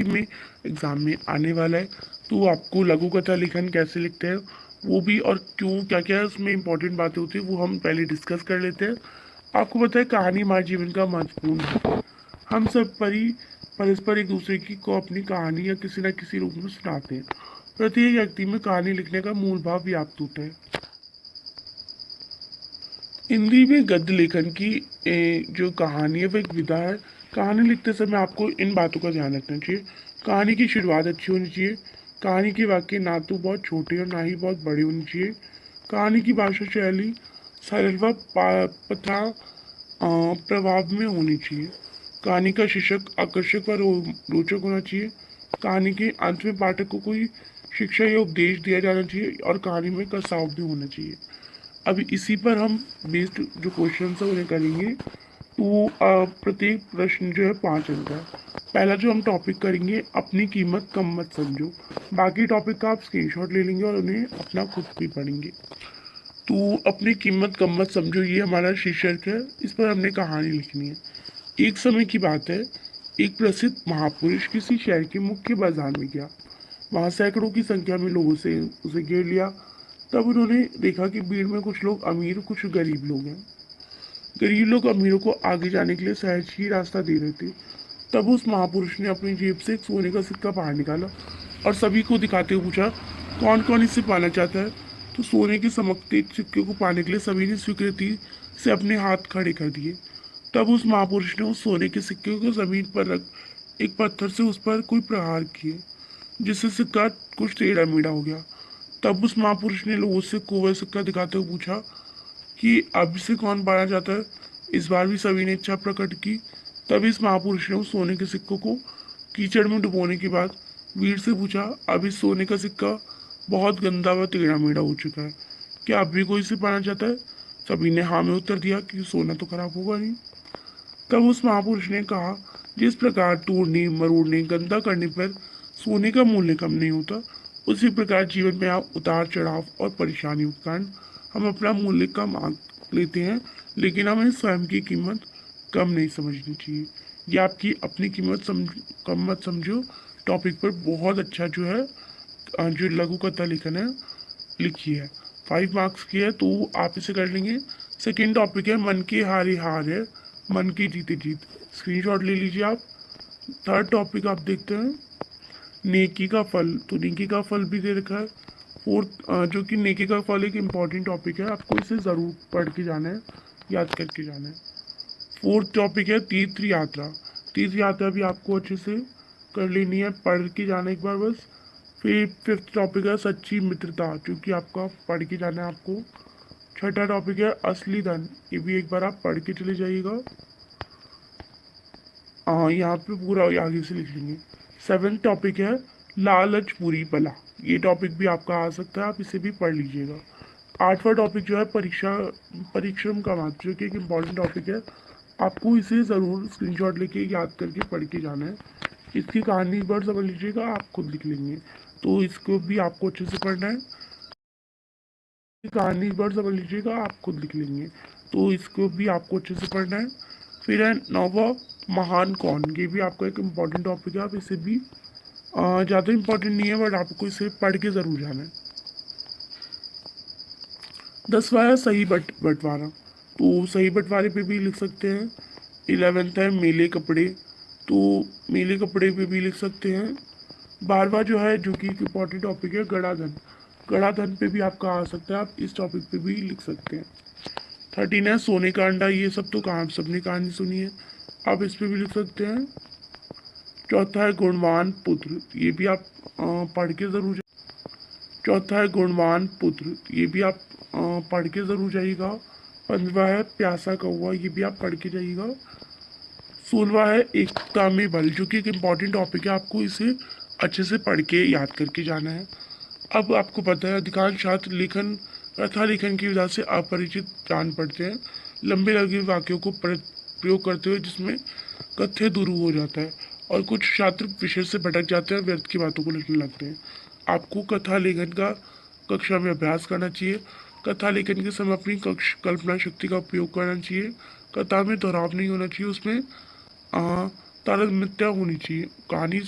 कि मैं एग्ज़ाम में आने वाला है, तो आपको लघु कथा लेखन कैसे लिखते हैं वो भी, और क्यों क्या क्या उसमें इंपॉर्टेंट बातें होती है वो हम पहले डिस्कस कर लेते हैं। आपको पता है कहानी हमारे जीवन का महत्वपूर्ण है। हम सब परस्पर एक दूसरे की को अपनी कहानी या किसी न किसी रूप में सुनाते हैं। प्रत्येक व्यक्ति में कहानी लिखने का मूल भाव व्याप्त होता है। हिंदी में गद्य लेखन की जो कहानी है वो एक विधा है। कहानी लिखते समय आपको इन बातों का ध्यान रखना चाहिए। कहानी की शुरुआत अच्छी होनी चाहिए। कहानी के वाक्य ना तो बहुत छोटे और ना ही बहुत बड़े होने चाहिए। कहानी की भाषा शैली सरल व तथा प्रभाव में होनी चाहिए। कहानी का शीर्षक आकर्षक व रोचक होना चाहिए। कहानी के अंत में पाठक को कोई शिक्षा या उपदेश दिया जाना चाहिए और कहानी में कसाव भी होना चाहिए। अभी इसी पर हम बेस्ड जो क्वेश्चन है उन्हें करेंगे। तो प्रत्येक प्रश्न जो है 5 अंक का है। पहला जो हम टॉपिक करेंगे, अपनी कीमत कम मत समझो। बाकी टॉपिक का आप स्क्रीनशॉट ले लेंगे और उन्हें अपना खुद भी पढ़ेंगे। तो अपनी कीमत कम मत समझो, ये हमारा शीर्षक है। इस पर हमने कहानी लिखनी है। एक समय की बात है, एक प्रसिद्ध महापुरुष किसी शहर के मुख्य बाजार में गया। वहां सैकड़ों की संख्या में लोगों से उसे घेर लिया। तब उन्होंने देखा कि भीड़ में कुछ लोग अमीर कुछ गरीब लोग हैं। गरीब लोग अमीरों को आगे जाने के लिए सहज ही रास्ता दे रहे थे। तब उस महापुरुष ने अपनी जेब से एक सोने का सिक्का बाहर निकाला और सभी को दिखाते हुए पूछा, कौन कौन इसे पाना चाहता है। तो सोने के चमकते सिक्के को पाने के लिए सभी ने स्वीकृति से अपने हाथ खड़े कर दिए। तब उस महापुरुष ने उस सोने के सिक्के को जमीन पर रख एक पत्थर से उस पर कोई प्रहार किए, जिससे सिक्का कुछ टेढ़ा मेढ़ा हो गया। तब उस महापुरुष ने लोगों से कोवै सिक्का दिखाते हुए पूछा कि अब से कौन पाना चाहता है। इस बार भी सभी ने इच्छा प्रकट की। तब इस महापुरुष ने उस सोने के सिक्कों को कीचड़ में डुबोने के बाद वीर से पूछा, अब इस सोने का सिक्का बहुत गंदा व टेढ़ा मेढ़ा हो चुका है, क्या अब भी कोई इसे पाना चाहता है। सभी ने हाँ में उत्तर दिया कि सोना तो खराब होगा नहीं। तब उस महापुरुष ने कहा, जिस प्रकार तोड़ने मरोड़ने गंदा करने पर सोने का मूल्य कम नहीं होता, उसी प्रकार जीवन में आप उतार चढ़ाव और परेशानियों के कारण हम अपना मूल्य कम आंक लेते हैं, लेकिन हमें स्वयं की कीमत कम नहीं समझनी चाहिए। ये आपकी अपनी कीमत कम मत समझो टॉपिक पर बहुत अच्छा जो है जो लघु कथा लेखन है लिखी है। 5 मार्क्स की है, तो आप इसे कर लेंगे। सेकेंड टॉपिक है, मन की हारी हार है, मन की जीते जीत। स्क्रीनशॉट ले लीजिए आप। थर्ड टॉपिक आप देखते हैं, नेकी का फल। तो नेकी का फल भी दे रखा है। फोर्थ जो कि नेकी का फल एक इम्पॉर्टेंट टॉपिक है, आपको इसे ज़रूर पढ़ के जाना है, याद करके जाना है। फोर्थ टॉपिक है तीर्थ यात्रा। तीर्थ यात्रा भी आपको अच्छे से कर लेनी है, पढ़ के जाना एक बार बस। फिर फिफ्थ टॉपिक है सच्ची मित्रता, क्योंकि आपका पढ़ के जाना है आपको। छठा टॉपिक है असली धन, ये भी एक बार आप पढ़ के चले जाइएगा। हाँ, यहाँ पे पूरा आगे से लिख लेंगे। सेवेंथ टॉपिक है लालच बुरी बला, ये टॉपिक भी आपका आ सकता है, आप इसे भी पढ़ लीजिएगा। आठवां टॉपिक जो है परिश्रम का महत्व, जो कि एक इम्पॉर्टेंट टॉपिक है, आपको इसे ज़रूर स्क्रीनशॉट लेके याद करके पढ़ के जाना है। इसकी कहानी एक बार समझ लीजिएगा, आप खुद लिख लेंगे, तो इसको भी आपको अच्छे से पढ़ना है। कहानी एक बार समझ लीजिएगा, आप खुद लिख लेंगे, तो इसको भी आपको अच्छे से पढ़ना है। फिर है नौवा महान कौन, ये भी आपका एक इम्पॉर्टेंट टॉपिक है, आप इसे भी ज़्यादा इम्पोर्टेंट नहीं है बट आपको इसे पढ़ के ज़रूर जाना है। 10वां है सही बंटवारा, तो सही बंटवारे पे भी लिख सकते हैं। 11th है मेले कपड़े, तो मेले कपड़े पे भी लिख सकते हैं। 12वां जो है, जो कि एक इम्पॉर्टेंट टॉपिक है, गड़ाधन। गड़ाधन पे भी आपका आ सकता है, आप इस टॉपिक पे भी लिख सकते हैं। 13 है सोने का अंडा, ये सब तो कहाँ सबने कहानी सुनी है, आप इस पे भी लिख सकते हैं। चौथा है गुणवान पुत्र, ये भी आप पढ़ के ज़रूर। चौथा है गुणवान पुत्र, ये भी आप पढ़ के ज़रूर जाइएगा। 15वां है प्यासा कौवा, ये भी आप पढ़ के जाइएगा। 16वां है एकता में बल, जो कि एक इम्पॉर्टेंट टॉपिक है, आपको इसे अच्छे से पढ़ के याद करके जाना है। अब आपको पता है अधिकांश छात्र लेखन कथा लेखन की वजह से अपरिचित जान पड़ते हैं, लंबे लगे वाक्यों को प्रयोग करते हुए जिसमें कथ्य दुरु हो जाता है, और कुछ छात्र विषय से भटक जाते हैं, व्यर्थ की बातों को लिखने लगते हैं। आपको कथा लेखन का कक्षा में अभ्यास करना चाहिए। कथा लेखन के समय अपनी कल्पना शक्ति का उपयोग करना चाहिए। कथा में दोहराव नहीं होना चाहिए, उसमें तारतम्यता होनी चाहिए। कहानी